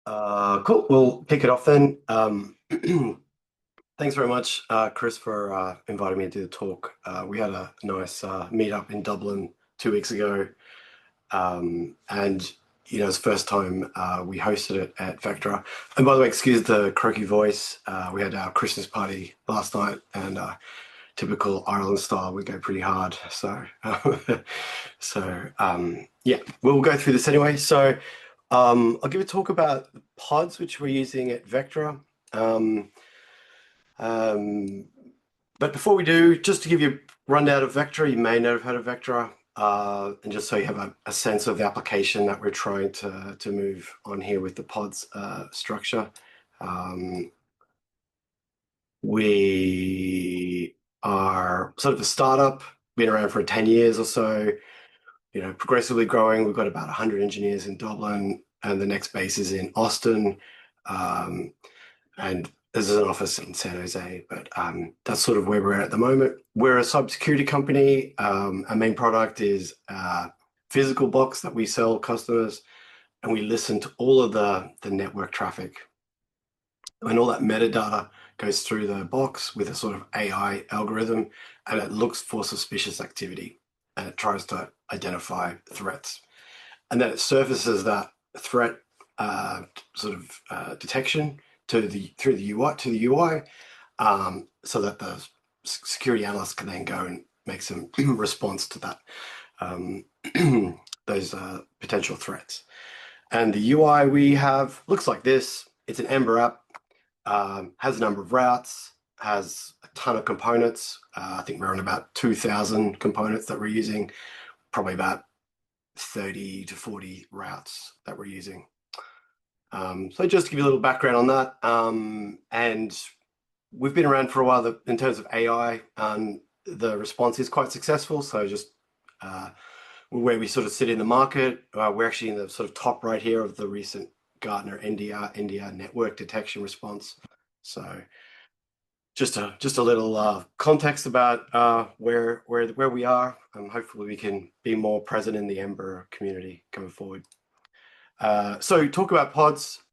Cool. We'll kick it off then. Thanks very much, Chris, for inviting me to do the talk. We had a nice meetup in Dublin 2 weeks ago, and it's the first time we hosted it at Vectra. And by the way, excuse the croaky voice. We had our Christmas party last night, and typical Ireland style, we go pretty hard. Yeah, we'll go through this anyway. I'll give a talk about the pods which we're using at Vectra. Um, um, but before we do, just to give you a rundown of Vectra, you may not have heard of Vectra, and just so you have a sense of the application that we're trying to move on here with the pods structure. We are sort of a startup, been around for 10 years or so, progressively growing. We've got about 100 engineers in Dublin, and the next base is in Austin. And there's an office in San Jose, but that's sort of where we're at the moment. We're a cybersecurity company. Our main product is a physical box that we sell customers, and we listen to all of the network traffic. And all that metadata goes through the box with a sort of AI algorithm, and it looks for suspicious activity, and it tries to identify threats. And then it surfaces that threat detection through the UI, so that the security analyst can then go and make some response to that those potential threats. And the UI we have looks like this. It's an Ember app, has a number of routes, has a ton of components. I think we're on about 2,000 components that we're using, probably about 30 to 40 routes that we're using. So just to give you a little background on that, and we've been around for a while in terms of AI. The response is quite successful. So just where we sort of sit in the market, we're actually in the sort of top right here of the recent Gartner NDR network detection response. So just a little context about where we are, and hopefully we can be more present in the Ember community going forward. So talk about pods.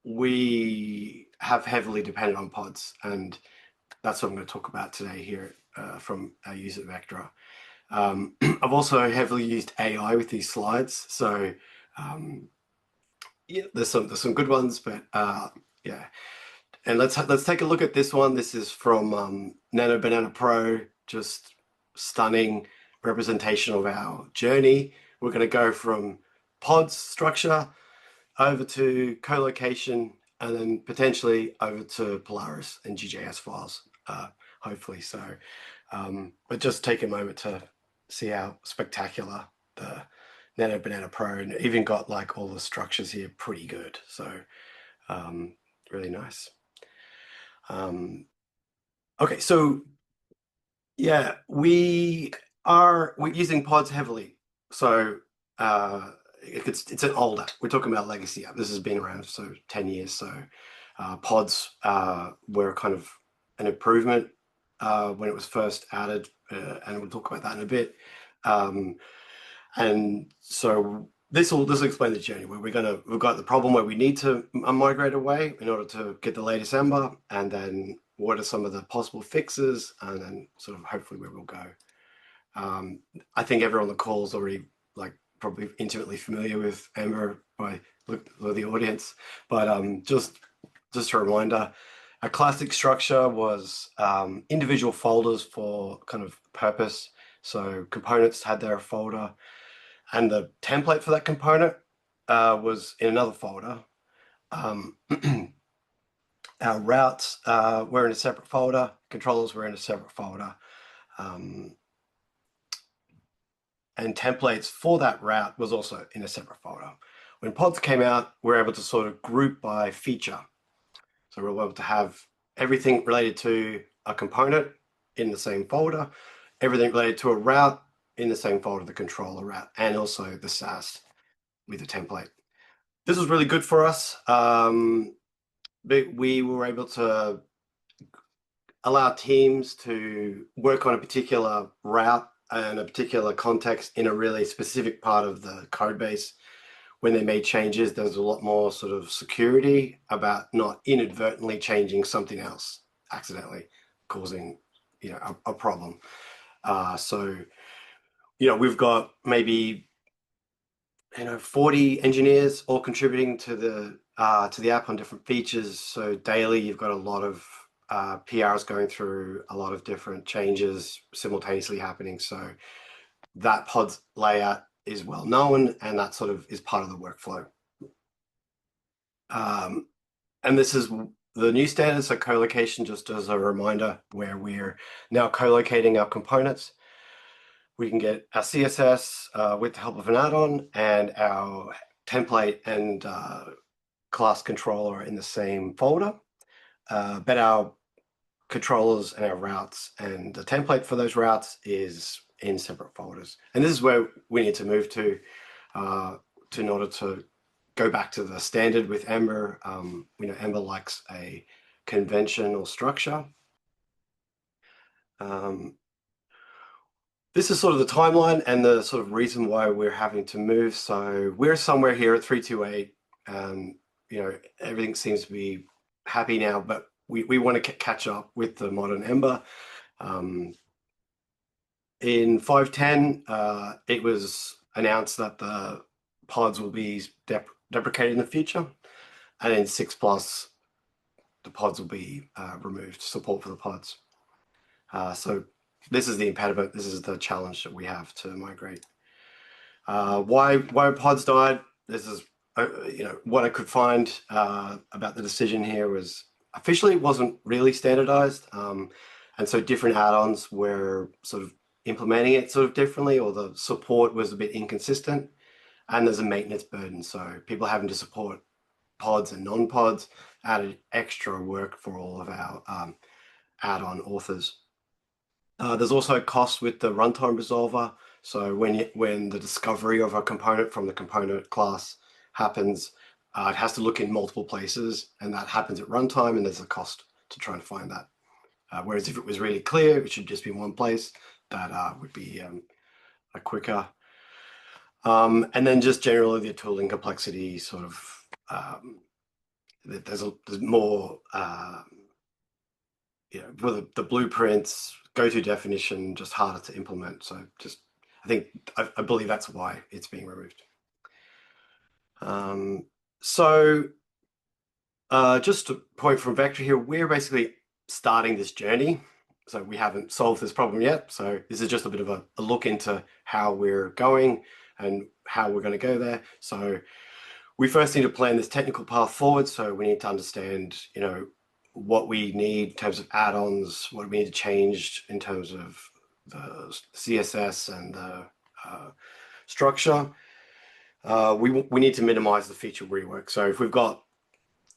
We have heavily depended on pods, and that's what I'm going to talk about today here from our use at Vectra. I've also heavily used AI with these slides, so yeah, there's some good ones, but yeah. And let's take a look at this one. This is from Nano Banana Pro. Just stunning representation of our journey. We're going to go from pods structure over to co-location, and then potentially over to Polaris and GJS files, hopefully. So, but just take a moment to see how spectacular the Nano Banana Pro, and even got like all the structures here pretty good. So really nice. Okay, so yeah, we're using pods heavily. So it's an old app. We're talking about legacy app. This has been around for 10 years. So pods were kind of an improvement when it was first added, and we'll talk about that in a bit. And so this will explain the journey where we've got the problem where we need to migrate away in order to get the latest Ember, and then what are some of the possible fixes, and then sort of hopefully where we'll go. I think everyone on the call is already probably intimately familiar with Ember by the audience, but just a reminder, a classic structure was individual folders for kind of purpose. So components had their folder, and the template for that component was in another folder. Our routes were in a separate folder, controllers were in a separate folder, and templates for that route was also in a separate folder. When pods came out, we were able to sort of group by feature. So we were able to have everything related to a component in the same folder, everything related to a route in the same folder, the controller route, and also the SAS with the template. This was really good for us. But we were able to allow teams to work on a particular route and a particular context in a really specific part of the code base when they made changes, there's a lot more sort of security about not inadvertently changing something else accidentally, causing a problem. So we've got maybe 40 engineers all contributing to the app on different features. So daily, you've got a lot of PRs going through, a lot of different changes simultaneously happening. So that pod's layout is well known, and that sort of is part of the workflow. And this is the new standard, so co-location, just as a reminder, where we're now co-locating our components. We can get our CSS with the help of an add-on, and our template and class controller in the same folder. But our controllers and our routes and the template for those routes is in separate folders. And this is where we need to move to in order to go back to the standard with Ember. Ember likes a conventional structure. This is sort of the timeline and the sort of reason why we're having to move. So we're somewhere here at 328. Everything seems to be happy now, but we want to catch up with the modern Ember. In 5.10, it was announced that the pods will be deprecated in the future, and in 6+, the pods will be removed, support for the pods. So this is the impediment. This is the challenge that we have to migrate. Why pods died? This is what I could find about the decision here was officially it wasn't really standardized, and so different add-ons were sort of implementing it sort of differently, or the support was a bit inconsistent, and there's a maintenance burden. So people having to support pods and non-pods added extra work for all of our add-on authors. There's also cost with the runtime resolver. So when the discovery of a component from the component class happens, it has to look in multiple places, and that happens at runtime, and there's a cost to try and find that. Whereas if it was really clear, it should just be in one place, that would be a quicker. And then just generally the tooling complexity sort of, there's more, with the blueprints, go-to definition, just harder to implement. So I believe that's why it's being removed. Just a point from Vectra here, we're basically starting this journey. So we haven't solved this problem yet. So this is just a bit of a look into how we're going and how we're going to go there. So we first need to plan this technical path forward. So we need to understand, what we need in terms of add-ons, what we need to change in terms of the CSS and the structure. We need to minimize the feature rework. So if we've got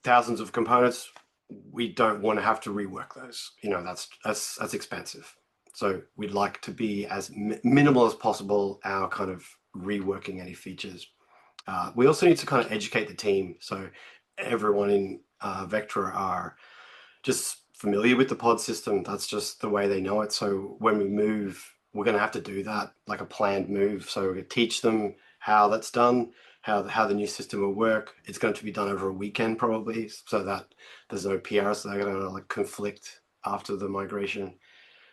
thousands of components, we don't want to have to rework those. That's expensive. So we'd like to be as minimal as possible, our kind of reworking any features. We also need to kind of educate the team. So everyone in Vectra are just familiar with the pod system. That's just the way they know it. So when we move, we're going to have to do that, like a planned move. So we're going to teach them how that's done, how the new system will work. It's going to be done over a weekend probably, so that there's no PRs that are going to conflict after the migration.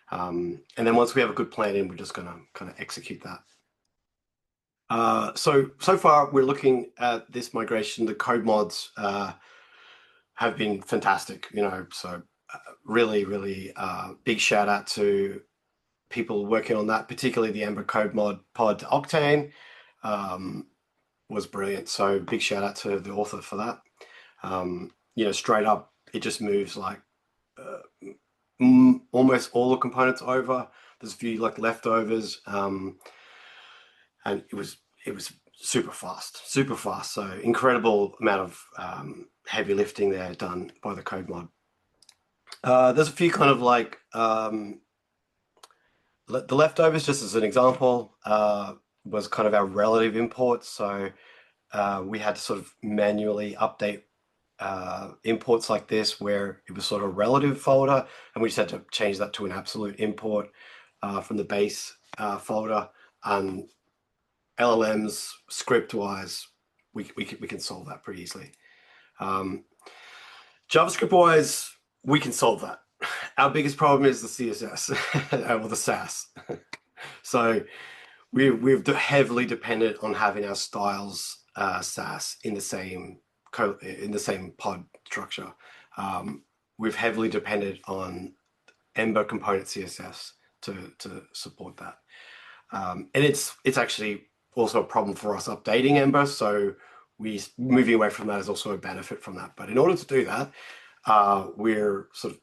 And then once we have a good plan in, we're just going to kind of execute that. So far we're looking at this migration. The code mods have been fantastic, so really big shout out to people working on that, particularly the Ember code mod pod to Octane. Was brilliant. So big shout out to the author for that. Straight up, it just moves like almost all the components over. There's a few like leftovers, and it was super fast. So incredible amount of heavy lifting there done by the code mod. There's a few kind of like the leftovers, just as an example, was kind of our relative imports. So we had to sort of manually update imports like this, where it was sort of relative folder, and we just had to change that to an absolute import from the base folder. And LLMs script-wise we can solve that pretty easily. JavaScript wise, we can solve that. Our biggest problem is the CSS or the Sass. So we've heavily dependent on having our styles Sass in the same pod structure. We've heavily depended on Ember component CSS to support that. And it's actually also a problem for us updating Ember. So we moving away from that is also a benefit from that. But in order to do that, we're sort of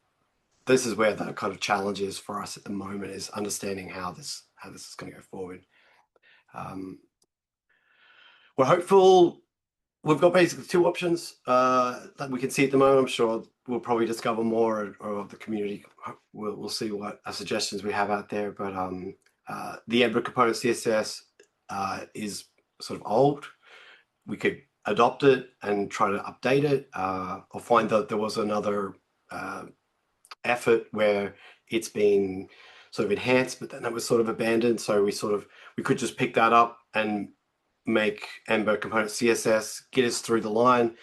this is where the kind of challenge is for us at the moment is understanding how this is going to go forward. We're hopeful. We've got basically two options that we can see at the moment. I'm sure we'll probably discover more, or the community we'll see what suggestions we have out there. But the Ember component CSS is sort of old. We could adopt it and try to update it, or find that there was another effort where it's been sort of enhanced, but then it was sort of abandoned. So we could just pick that up and make Ember component CSS get us through the line.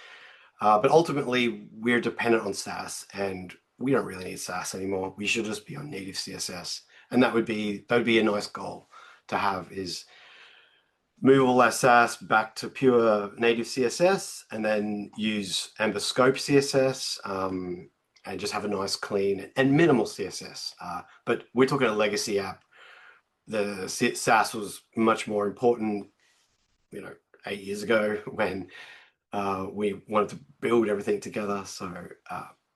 But ultimately, we're dependent on Sass, and we don't really need Sass anymore. We should just be on native CSS, and that would be a nice goal to have, is move all our Sass back to pure native CSS, and then use Ember scope CSS, and just have a nice, clean, and minimal CSS. But we're talking a legacy app. The Sass was much more important, 8 years ago when we wanted to build everything together. So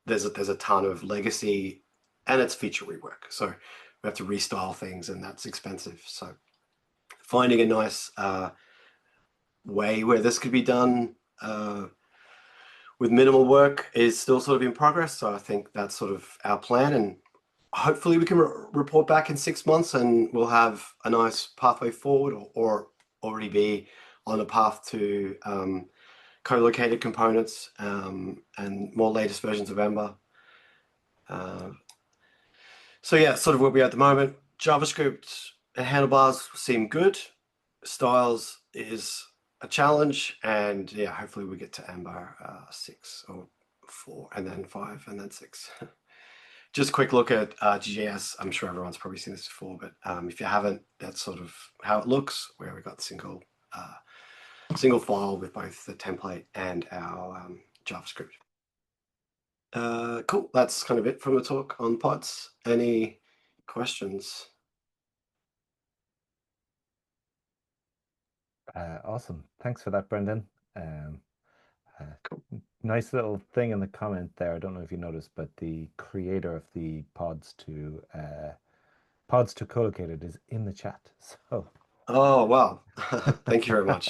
there's a ton of legacy, and it's feature rework. So we have to restyle things, and that's expensive. So finding a nice way where this could be done with minimal work is still sort of in progress. So I think that's sort of our plan, and hopefully we can report back in 6 months, and we'll have a nice pathway forward, or already be on a path to co-located components and more latest versions of Ember. So yeah, sort of where we are at the moment. JavaScript and handlebars seem good. Styles is a challenge, and yeah, hopefully we get to Ember 6 or 4, and then 5, and then 6. Just a quick look at GJS. I'm sure everyone's probably seen this before, but if you haven't, that's sort of how it looks, where we've got single file with both the template and our JavaScript. Cool. That's kind of it from the talk on pods. Any questions? Awesome. Thanks for that, Brendan. Cool. Nice little thing in the comment there. I don't know if you noticed, but the creator of the pods to co-located is in the chat. So Oh, wow. Thank you very much.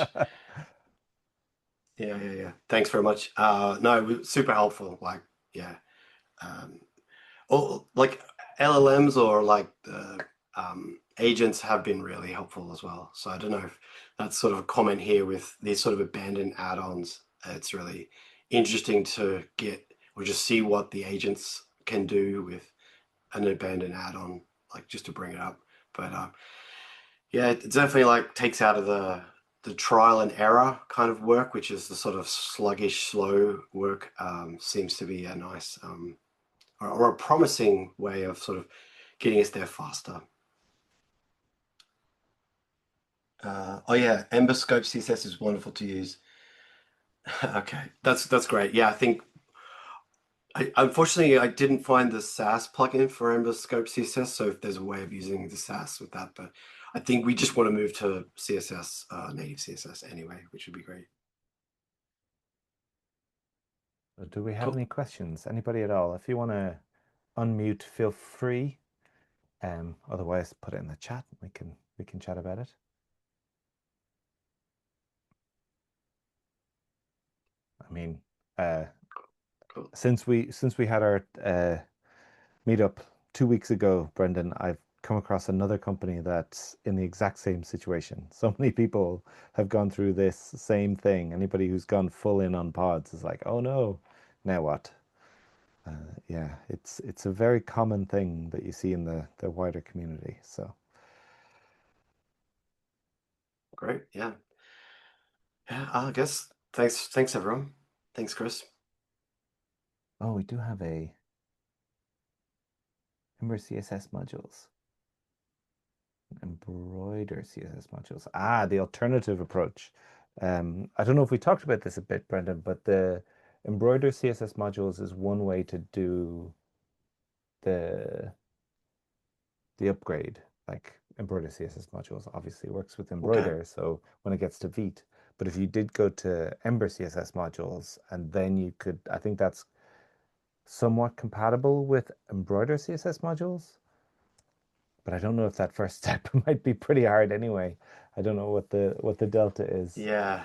Yeah. Thanks very much. No, super helpful. Like, yeah. Or like LLMs, or like the agents have been really helpful as well. So I don't know if that's sort of a comment here with these sort of abandoned add-ons. It's really interesting to get or just see what the agents can do with an abandoned add-on, like just to bring it up. But yeah, it definitely like takes out of the trial and error kind of work, which is the sort of sluggish, slow work. Seems to be a nice or a promising way of sort of getting us there faster. Oh yeah, Ember Scope CSS is wonderful to use. Okay, that's great. Yeah, I think unfortunately I didn't find the Sass plugin for Ember Scope CSS, so if there's a way of using the Sass with that, but I think we just want to move to CSS, native CSS anyway, which would be great. do we have Cool. any questions? Anybody at all? If you want to unmute, feel free. Otherwise, put it in the chat. We can chat about it. I mean, Cool. since we had our meetup 2 weeks ago, Brendan, I've come across another company that's in the exact same situation. So many people have gone through this same thing. Anybody who's gone full in on pods is like, oh no, now what? Yeah, it's a very common thing that you see in the wider community. So Great. Yeah. Yeah, I guess thanks everyone. Thanks, Chris. Oh, we do have a Ember CSS modules. Embroider CSS modules. Ah, the alternative approach. I don't know if we talked about this a bit, Brendan, but the embroider CSS modules is one way to do the the upgrade. Like embroider CSS modules obviously works with Okay. embroider, so when it gets to Vite. But if you did go to Ember CSS modules, and then you could, I think that's somewhat compatible with embroider CSS modules. But I don't know if that first step might be pretty hard anyway. I don't know what the delta is. Yeah.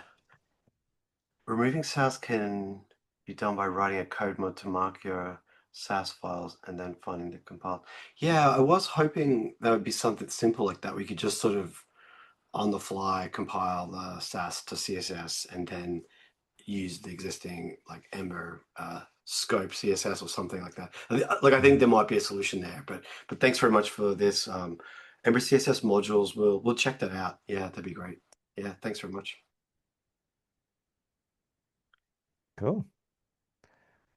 Removing Sass can be done by writing a code mod to mark your Sass files and then finding the compile. Yeah, I was hoping that would be something simple like that. We could just sort of on the fly compile the Sass to CSS and then use the existing like Ember scope CSS or something like that. Like I think Mhm. there might be a solution there, but thanks very much for this. Ember CSS modules, we'll check that out. Yeah, that'd be great. Yeah, thanks very much. Cool.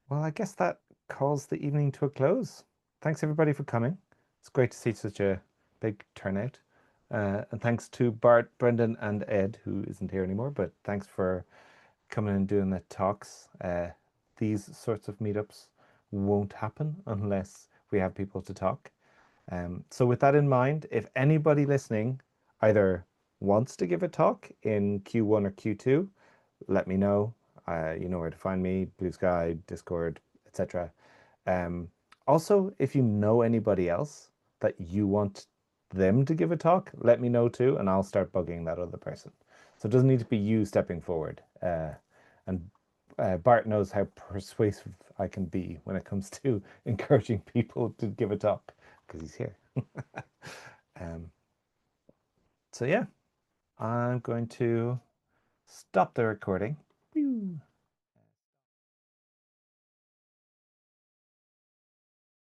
Well, I guess that calls the evening to a close. Thanks everybody for coming. It's great to see such a big turnout. And thanks to Bart, Brendan, and Ed, who isn't here anymore, but thanks for coming and doing the talks. These sorts of meetups won't happen unless we have people to talk. So with that in mind, if anybody listening either wants to give a talk in Q1 or Q2, let me know. You know where to find me, Blue Sky, Discord, etc. Um, Also, if you know anybody else that you want them to give a talk, let me know too, and I'll start bugging that other person. So it doesn't need to be you stepping forward. And Bart knows how persuasive I can be when it comes to encouraging people to give a talk because he's here. um, so yeah, I'm going to stop the recording